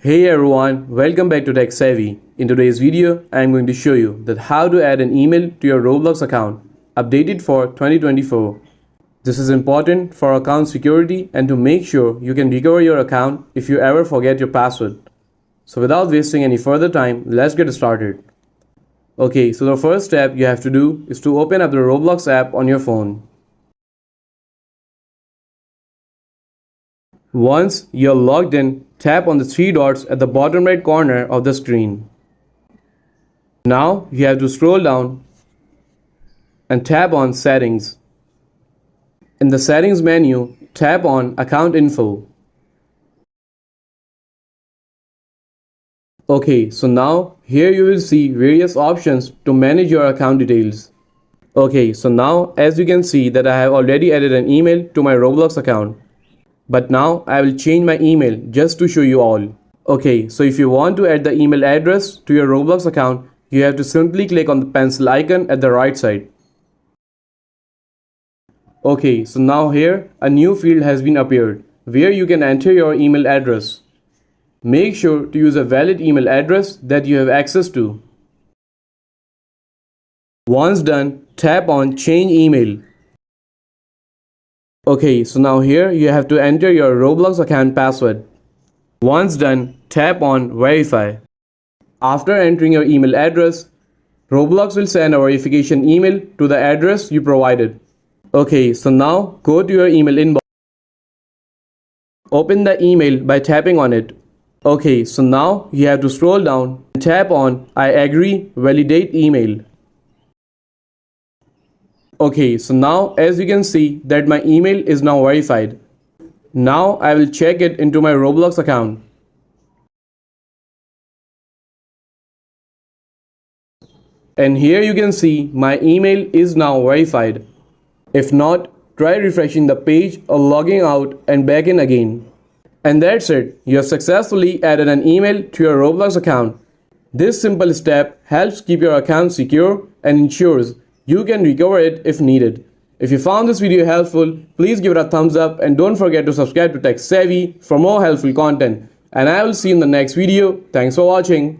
Hey everyone, welcome back to Tech Savvy. In today's video, I am going to show you that how to add an email to your Roblox account, updated for 2024. This is important for account security and to make sure you can recover your account if you ever forget your password. So without wasting any further time, let's get started. Okay, so the first step you have to do is to open up the Roblox app on your phone. Once you're logged in, tap on the three dots at the bottom right corner of the screen. Now you have to scroll down and tap on Settings. In the Settings menu, tap on Account Info. Okay, so now here you will see various options to manage your account details. Okay, so now as you can see that I have already added an email to my Roblox account. But now I will change my email just to show you all. Okay, so if you want to add the email address to your Roblox account, you have to simply click on the pencil icon at the right side. Okay, so now here a new field has been appeared where you can enter your email address. Make sure to use a valid email address that you have access to. Once done, tap on Change Email. Okay, so now here you have to enter your Roblox account password. Once done, tap on Verify. After entering your email address, Roblox will send a verification email to the address you provided. Okay, so now go to your email inbox. Open the email by tapping on it. Okay, so now you have to scroll down and tap on I agree, validate email. Okay, so now as you can see that my email is now verified. Now I will check it into my Roblox account. And here you can see my email is now verified. If not, try refreshing the page or logging out and back in again. And that's it. You have successfully added an email to your Roblox account. This simple step helps keep your account secure and ensures you can recover it if needed. If you found this video helpful, please give it a thumbs up and don't forget to subscribe to Tech Savvy for more helpful content. And I will see you in the next video. Thanks for watching.